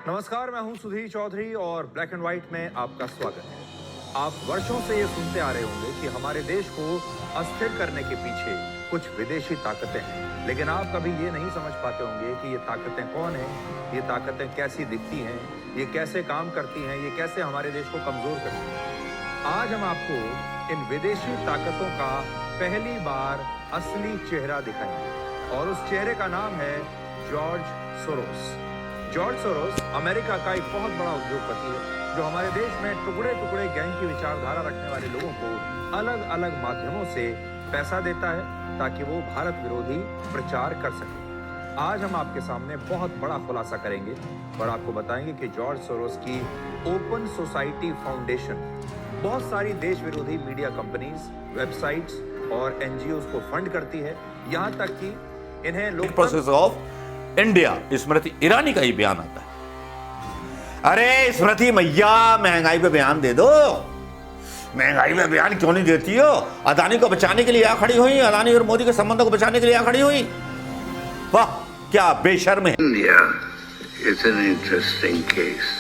नमस्कार, मैं हूं सुधीर चौधरी और ब्लैक एंड व्हाइट में आपका स्वागत है। आप वर्षों से ये सुनते आ रहे होंगे कि हमारे देश को अस्थिर करने के पीछे कुछ विदेशी ताकतें हैं, लेकिन आप कभी ये नहीं समझ पाते होंगे कि ये ताकतें कौन हैं, ये ताकतें कैसी दिखती हैं, ये कैसे काम करती हैं, ये कैसे हमारे देश को कमजोर करती हैं। आज हम आपको इन विदेशी ताकतों का पहली बार असली चेहरा दिखाएंगे और उस चेहरे का नाम है George Soros. George Soros America का एक बहुत बड़ा उद्योगपति है जो हमारे देश में टुकड़े टुकड़े गैंग की विचारधारा रखने वाले लोगों को अलग अलग माध्यमों से पैसा देता है ताकि वो भारत विरोधी प्रचार कर सके। आज हम आपके सामने बहुत बड़ा खुलासा करेंगे और आपको बताएंगे कि जॉर्ज सोरोस की ओपन सोसाइटी फाउंडेशन बहुत सारी देश विरोधी मीडिया कंपनीज, वेबसाइट्स और एनजीओ को फंड करती है, यहाँ तक कि इन्हें लोग process of India Smriti Irani का ही बयान आता है। अरे स्मृति मैया, महंगाई पे बयान दे दो। महंगाई पे बयान क्यों नहीं देती हो? अदानी को बचाने के लिए आ खड़ी हुई, अदानी और मोदी के संबंधों को बचाने के लिए आ खड़ी हुई। वाह, क्या बेशर्म है। India is an interesting case.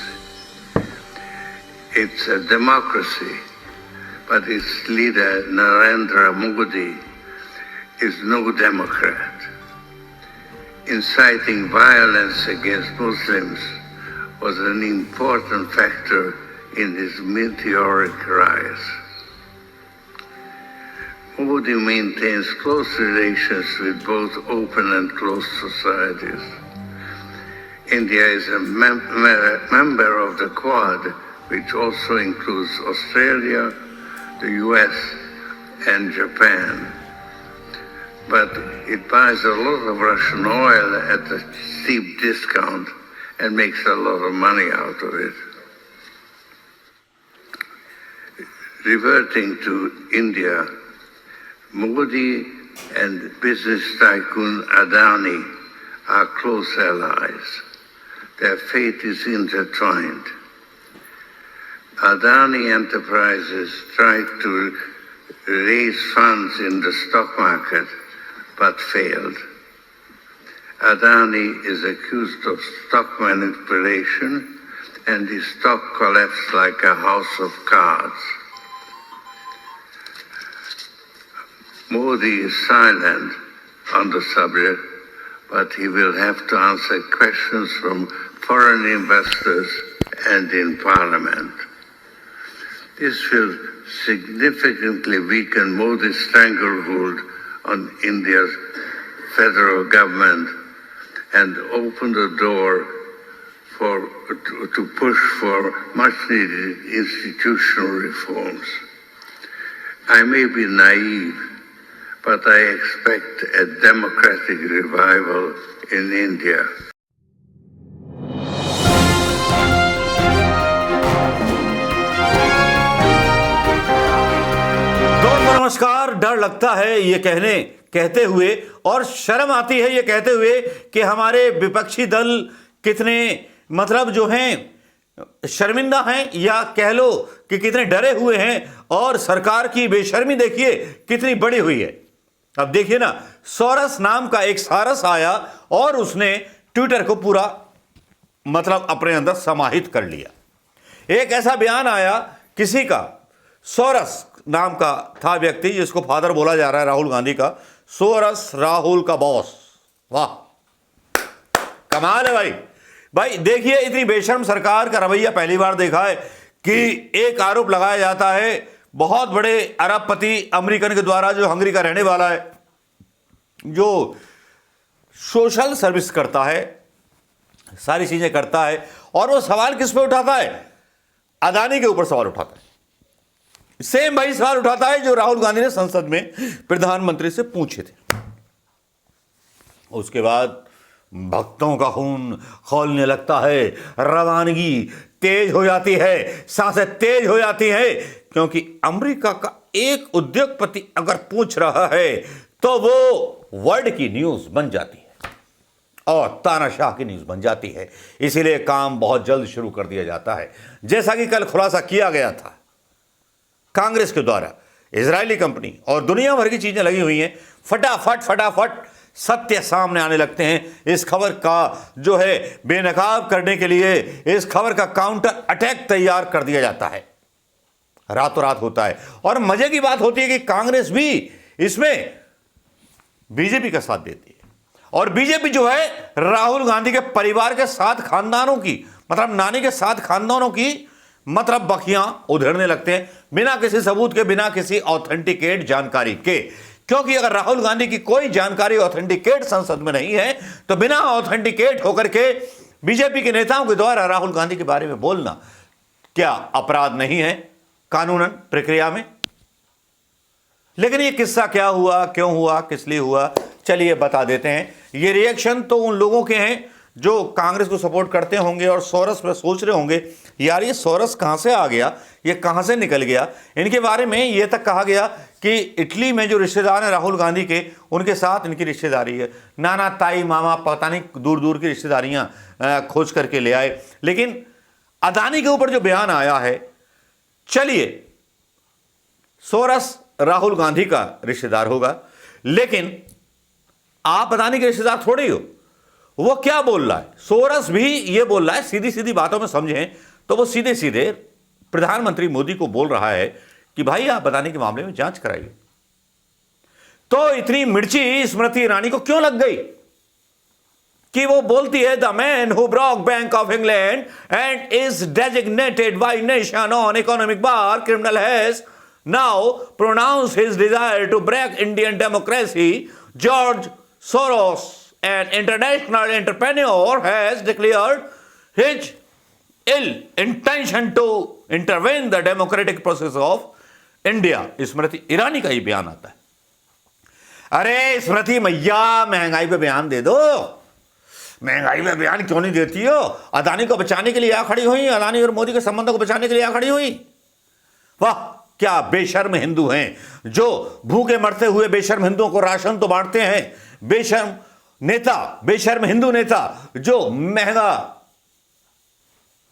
It's a democracy, but its leader Narendra Modi is no Democrat. Inciting violence against Muslims was an important factor in his meteoric rise. Modi maintains close relations with both open and closed societies. India is a member of the Quad, which also includes Australia, the US, and Japan. But it buys a lot of Russian oil at a steep discount and makes a lot of money out of it. Reverting to India, Modi and business tycoon Adani are close allies. Their fate is intertwined. Adani Enterprises tried to raise funds in the stock market but failed. Adani is accused of stock manipulation and his stock collapsed like a house of cards. Modi is silent on the subject, but he will have to answer questions from foreign investors and in Parliament. This will significantly weaken Modi's stranglehold on India's federal government and open the door to push for much-needed institutional reforms. I may be naive, but I expect a democratic revival in India. नमस्कार। डर लगता है ये कहते हुए और शर्म आती है ये कहते हुए कि हमारे विपक्षी दल कितने जो हैं शर्मिंदा हैं, या कह लो कि कितने डरे हुए हैं, और सरकार की बेशर्मी देखिए कितनी बड़ी हुई है। अब देखिए ना, सोरस नाम का एक सारस आया और उसने ट्विटर को पूरा अपने अंदर समाहित कर लिया। एक ऐसा बयान आया किसी का, सोरस नाम का था व्यक्ति जिसको फादर बोला जा रहा है राहुल गांधी का, सोरस राहुल का बॉस। वाह, कमाल है भाई देखिए, इतनी बेशर्म सरकार का रवैया पहली बार देखा है कि एक आरोप लगाया जाता है बहुत बड़े अरबपति अमेरिकन के द्वारा, जो हंगरी का रहने वाला है, जो सोशल सर्विस करता है, सारी चीजें करता है, और वो सवाल किस पे उठाता है? अदानी के ऊपर सवाल उठाता है। सेम भाई सवाल उठाता है जो राहुल गांधी ने संसद में प्रधानमंत्री से पूछे थे। उसके बाद भक्तों का खून खौलने लगता है, रवानगी तेज हो जाती है, सांसें तेज हो जाती है, क्योंकि अमेरिका का एक उद्योगपति अगर पूछ रहा है तो वो वर्ल्ड की न्यूज बन जाती है और तानाशाह की न्यूज बन जाती है। इसीलिए काम बहुत जल्द शुरू कर दिया जाता है। जैसा कि कल खुलासा किया गया था कांग्रेस के द्वारा, इजरायली कंपनी और दुनिया भर की चीजें लगी हुई हैं, फटाफट सत्य सामने आने लगते हैं। इस खबर का जो है बेनकाब करने के लिए इस खबर का काउंटर अटैक तैयार कर दिया जाता है, रातों रात होता है। और मजे की बात होती है कि कांग्रेस भी इसमें बीजेपी का साथ देती है, और बीजेपी जो है राहुल गांधी के परिवार के 7 खानदानों की, मतलब नानी के 7 खानदानों की मतलब बखियां उधेड़ने लगते हैं, बिना किसी सबूत के, बिना किसी ऑथेंटिकेट जानकारी के। क्योंकि अगर राहुल गांधी की कोई जानकारी ऑथेंटिकेट संसद में नहीं है, तो बिना ऑथेंटिकेट होकर के बीजेपी के नेताओं के द्वारा राहुल गांधी के बारे में बोलना क्या अपराध नहीं है कानूनन प्रक्रिया में? लेकिन ये किस्सा क्या हुआ, क्यों हुआ, किस लिए हुआ, चलिए बता देते हैं। ये रिएक्शन तो उन लोगों के हैं जो कांग्रेस को सपोर्ट करते होंगे और सोरस पे सोच रहे होंगे यार ये सोरस कहां से आ गया, ये कहां से निकल गया। इनके बारे में ये तक कहा गया कि इटली में जो रिश्तेदार हैं राहुल गांधी के, उनके साथ इनकी रिश्तेदारी है। नाना ताई मामा पता नहीं दूर दूर की रिश्तेदारियां खोज करके ले आए। लेकिन अदानी के ऊपर जो बयान आया है, चलिए सोरस राहुल गांधी का रिश्तेदार होगा, लेकिन आप अदानी के रिश्तेदार थोड़े ही हो। वो क्या बोल रहा है, सोरस भी ये बोल रहा है, सीधी सीधी बातों में समझें तो वो सीधे सीधे प्रधानमंत्री मोदी को बोल रहा है कि भाई आप अदानी के मामले में जांच कराइए। तो इतनी मिर्ची स्मृति ईरानी को क्यों लग गई कि वो बोलती है the man who broke Bank of England and is designated by nation on economic bar criminal has now pronounce his desire to break Indian democracy. George Soros, an international entrepreneur, has declared his ill intention to intervene the democratic process of India। Smriti Irani का ही बयान आता है। अरे स्मृति मैया, महंगाई पे बयान दे दो। महंगाई पे बयान क्यों नहीं देती हो? अदानी को बचाने के लिए आ खड़ी हुई, अदानी और मोदी के संबंधों को बचाने के लिए आ खड़ी हुई। वाह, क्या बेशर्म हिंदू हैं जो भूखे मरते हुए बेशर्म हिंदुओं को राशन तो बांटते हैं। बेशर्म नेता, बेशर्म हिंदू नेता जो महंगा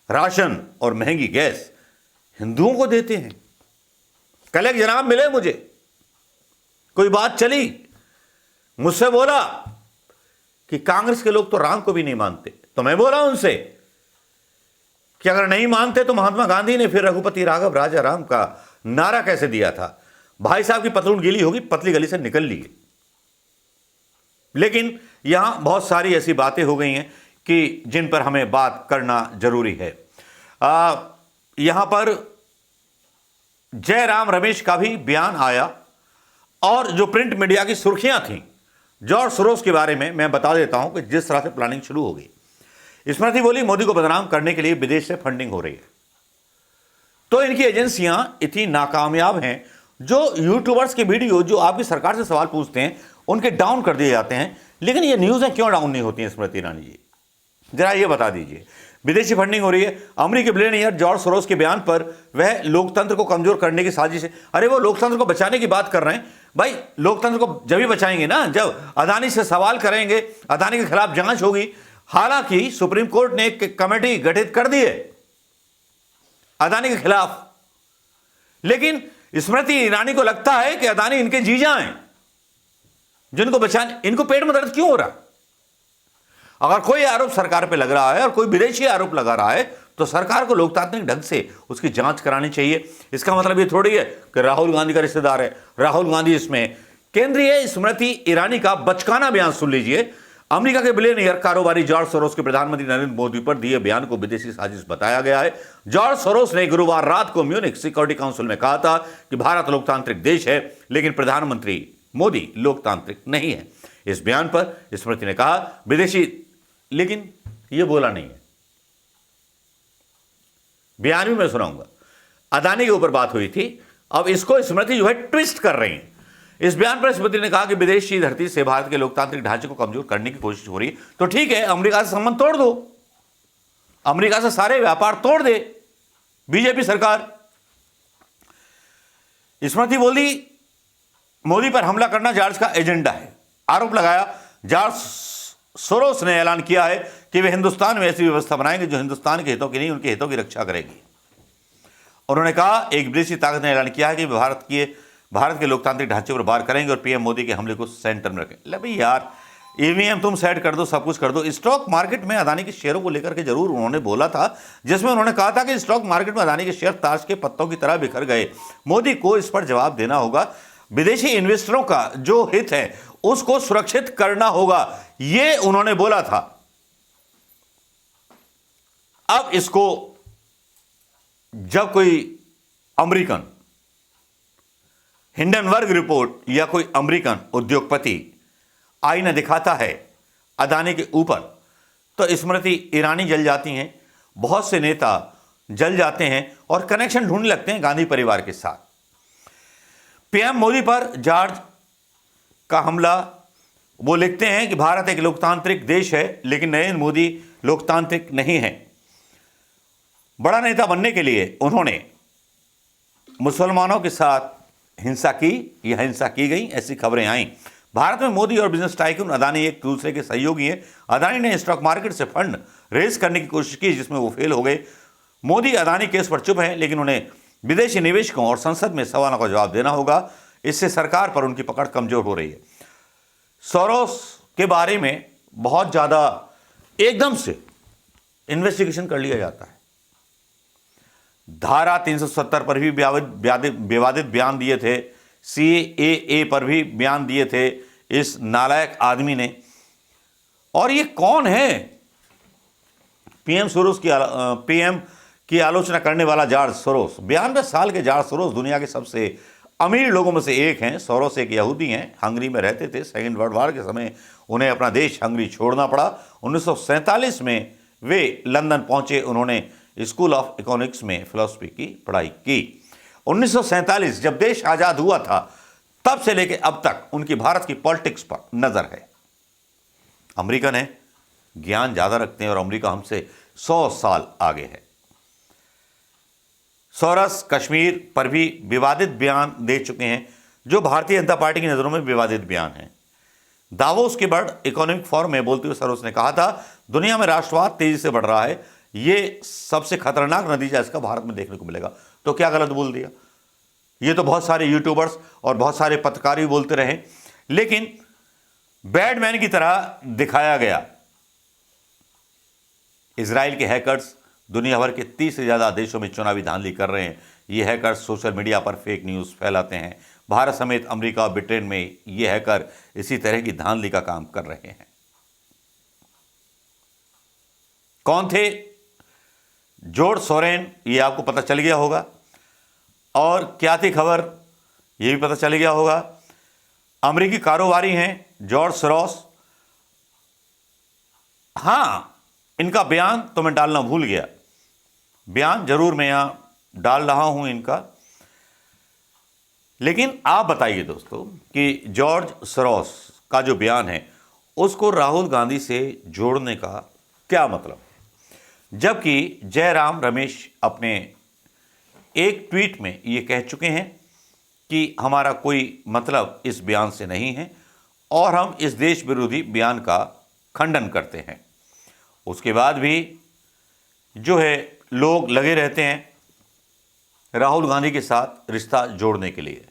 राशन और महंगी गैस हिंदुओं को देते हैं। कल एक जनाब मिले मुझे, कोई बात चली, मुझसे बोला कि कांग्रेस के लोग तो राम को भी नहीं मानते। तो मैं बोला उनसे कि अगर नहीं मानते तो महात्मा गांधी ने फिर रघुपति राघव राजा राम का नारा कैसे दिया था? भाई साहब की पतलून गीली होगी, पतली गली से निकल लिए। लेकिन यहां बहुत सारी ऐसी बातें हो गई हैं कि जिन पर हमें बात करना जरूरी है। यहां पर जयराम रमेश का भी बयान आया, और जो प्रिंट मीडिया की सुर्खियां थीं जॉर्ज सोरोस के बारे में, मैं बता देता हूं कि जिस तरह से प्लानिंग शुरू हो गई। स्मृति बोली मोदी को बदनाम करने के लिए विदेश से फंडिंग हो रही है। तो इनकी एजेंसियां इतनी नाकामयाब हैं, जो यूट्यूबर्स के वीडियो जो आपकी सरकार से सवाल पूछते हैं उनके डाउन कर दिए जाते हैं। लेकिन ये न्यूज़ें क्यों डाउन नहीं होती हैं स्मृति ईरानी जी, जरा ये बता दीजिए। विदेशी फंडिंग हो रही है, अमेरिकी बिलियनियर जॉर्ज सोरोस के बयान पर वह लोकतंत्र को कमजोर करने की साजिश है। अरे वो लोकतंत्र को बचाने की बात कर रहे हैं भाई, लोकतंत्र को जब ही बचाएंगे ना जब अदानी से सवाल करेंगे, अदानी के खिलाफ जांच होगी। हालांकि सुप्रीम कोर्ट ने एक कमेटी गठित कर दी है अदानी के खिलाफ, लेकिन स्मृति ईरानी को लगता है कि अदानी इनके जीजा हैं जिनको बचाने। इनको पेट में दर्द क्यों हो रहा? अगर कोई आरोप सरकार पे लग रहा है और कोई विदेशी आरोप लगा रहा है तो सरकार को लोकतांत्रिक ढंग से उसकी जांच करानी चाहिए। इसका मतलब ये थोड़ी है कि राहुल गांधी का रिश्तेदार है, राहुल गांधी इसमें। केंद्रीय स्मृति ईरानी का बचकाना बयान सुन लीजिए। अमेरिका के बिलियनियर कारोबारी जॉर्ज सोरोस के प्रधानमंत्री नरेंद्र मोदी पर दिए बयान को विदेशी साजिश बताया गया है। जॉर्ज सोरोस ने गुरुवार रात को म्यूनिख सिक्योरिटी काउंसिल में कहा था कि भारत लोकतांत्रिक देश है, लेकिन प्रधानमंत्री मोदी लोकतांत्रिक नहीं है। इस बयान पर स्मृति ने कहा विदेशी, लेकिन यह बोला नहीं है। बयान भी मैं सुनाऊंगा। अदानी के ऊपर बात हुई थी, अब इसको स्मृति जो है ट्विस्ट कर रही है। इस बयान पर स्मृति ने कहा कि विदेशी धरती से भारत के लोकतांत्रिक ढांचे को कमजोर करने की कोशिश हो रही है। तो ठीक है, अमेरिका से संबंध तोड़ दो, अमेरिका से सारे व्यापार तोड़ दे बीजेपी सरकार। स्मृति बोली मोदी पर हमला करना जॉर्ज का एजेंडा है। आरोप लगाया जॉर्ज सोरोस ने ऐलान किया है कि वे हिंदुस्तान में ऐसी व्यवस्था बनाएंगे जो हिंदुस्तान के हितों की नहीं उनके हितों की रक्षा करेगी। उन्होंने कहा एक विदेशी ताकत ने ऐलान किया है कि वे भारत के लोकतांत्रिक ढांचे पर वार करेंगे और पीएम मोदी के हमले को सेंटर में रखेंगे। ले भाई यार, ईवीएम तुम सेट कर दो, सब कुछ कर दो। स्टॉक मार्केट में अदानी के शेयरों को लेकर के जरूर उन्होंने बोला था, जिसमें उन्होंने कहा था कि स्टॉक मार्केट में अदानी के शेयर ताश के पत्तों की तरह बिखर गए। मोदी को इस पर जवाब देना होगा। विदेशी इन्वेस्टरों का जो हित है उसको सुरक्षित करना होगा, यह उन्होंने बोला था। अब इसको जब कोई अमेरिकन हिंडनबर्ग रिपोर्ट या कोई अमेरिकन उद्योगपति आईना दिखाता है अदानी के ऊपर, तो स्मृति ईरानी जल जाती हैं, बहुत से नेता जल जाते हैं और कनेक्शन ढूंढने लगते हैं गांधी परिवार के साथ। पीएम मोदी पर जॉर्ज का हमला, वो लिखते हैं कि भारत एक लोकतांत्रिक देश है लेकिन नरेंद्र मोदी लोकतांत्रिक नहीं है। बड़ा नेता बनने के लिए उन्होंने मुसलमानों के साथ हिंसा की या हिंसा की गई, ऐसी खबरें आईं। भारत में मोदी और बिजनेस टाइकून अदानी एक दूसरे के सहयोगी हैं। अदानी ने स्टॉक मार्केट से फंड रेज करने की कोशिश की जिसमें वो फेल हो गए। मोदी अदानी केस पर चुप हैं, लेकिन उन्हें विदेशी निवेशकों और संसद में सवालों का जवाब देना होगा। इससे सरकार पर उनकी पकड़ कमजोर हो रही है। सोरोस के बारे में बहुत ज़्यादा एकदम से इन्वेस्टिगेशन कर लिया जाता है। धारा 370 पर भी विवादित बयान दिए थे, CAA पर भी बयान दिए थे इस नालायक आदमी ने। और ये कौन है? पीएम की आलोचना करने वाला जॉर्ज सोरोस। 92 साल के जॉर्ज सोरोस दुनिया के सबसे अमीर लोगों में से एक हैं। सोरोस एक यहूदी हैं, हंगरी में रहते थे। सेकेंड वर्ल्ड वॉर के समय उन्हें अपना देश हंगरी छोड़ना पड़ा। 1947 में वे लंदन पहुंचे। उन्होंने स्कूल ऑफ इकोनॉमिक्स में फिलॉसफी की पढ़ाई की। 1947 जब देश आजाद हुआ था, तब से लेकर अब तक उनकी भारत की पॉलिटिक्स पर नजर है। अमेरिकन है, ज्ञान ज्यादा रखते हैं और अमेरिका हमसे 100 साल आगे है। सोरोस कश्मीर पर भी विवादित बयान दे चुके हैं, जो भारतीय जनता पार्टी की नजरों में विवादित बयान है। दावोस के वर्ल्ड इकोनॉमिक फोरम में बोलते हुए सोरोस ने कहा था, दुनिया में राष्ट्रवाद तेजी से बढ़ रहा है, ये सबसे खतरनाक नतीजा इसका भारत में देखने को मिलेगा। तो क्या गलत बोल दिया? ये तो बहुत सारे यूट्यूबर्स और बहुत सारे पत्रकार भी बोलते रहे, लेकिन बैडमैन की तरह दिखाया गया। इजराइल के हैकर्स दुनिया भर के 30 से ज्यादा देशों में चुनावी धांधली कर रहे हैं। ये हैकर्स सोशल मीडिया पर फेक न्यूज़ फैलाते हैं। भारत समेत अमेरिका और ब्रिटेन में ये हैकर इसी तरह की धांधली का काम कर रहे हैं। कौन थे? जॉर्ज सोरेन, ये आपको पता चल गया होगा। और क्या थी खबर, ये भी पता चल गया होगा। अमेरिकी कारोबारी हैं जॉर्ज सोरोस। हाँ, इनका बयान तो मैं डालना भूल गया। बयान जरूर मैं यहां डाल रहा हूं इनका। लेकिन आप बताइए दोस्तों कि जॉर्ज सोरोस का जो बयान है उसको राहुल गांधी से जोड़ने का क्या मतलब? जबकि जयराम रमेश अपने एक ट्वीट में ये कह चुके हैं कि हमारा कोई मतलब इस बयान से नहीं है और हम इस देश विरोधी बयान का खंडन करते हैं। उसके बाद भी जो है लोग लगे रहते हैं राहुल गांधी के साथ रिश्ता जोड़ने के लिए,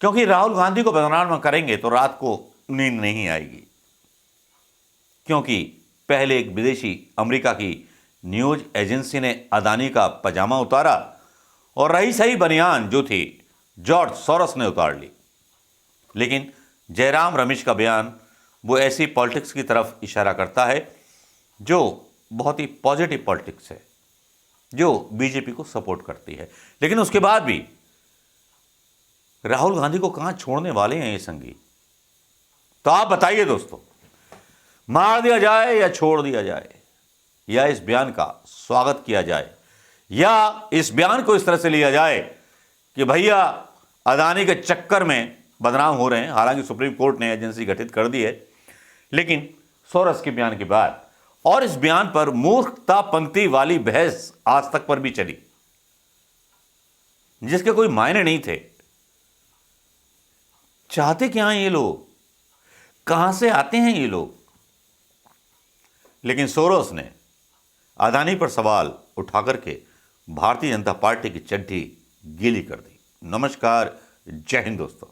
क्योंकि राहुल गांधी को बदनाम करेंगे तो रात को नींद नहीं आएगी। क्योंकि पहले एक विदेशी अमेरिका की न्यूज एजेंसी ने अदानी का पजामा उतारा और रही सही बनियान जो थी जॉर्ज सोरोस ने उतार ली। लेकिन जयराम रमेश का बयान वो ऐसी पॉलिटिक्स की तरफ इशारा करता है जो बहुत ही पॉजिटिव पॉलिटिक्स है, जो बीजेपी को सपोर्ट करती है। लेकिन उसके बाद भी राहुल गांधी को कहां छोड़ने वाले हैं ये संगी? तो आप बताइए दोस्तों, मार दिया जाए या छोड़ दिया जाए, या इस बयान का स्वागत किया जाए, या इस बयान को इस तरह से लिया जाए कि भैया अदानी के चक्कर में बदनाम हो रहे हैं। हालांकि सुप्रीम कोर्ट ने एजेंसी गठित कर दी है, लेकिन सोरोस के बयान के बाद और इस बयान पर मूर्खतापंथी वाली बहस आज तक पर भी चली, जिसके कोई मायने नहीं थे। चाहते क्या हैं ये लोग? कहां से आते हैं ये लोग? लेकिन सोरोस ने अदानी पर सवाल उठाकर के भारतीय जनता पार्टी की चड्डी गीली कर दी। नमस्कार, जय हिंद दोस्तों।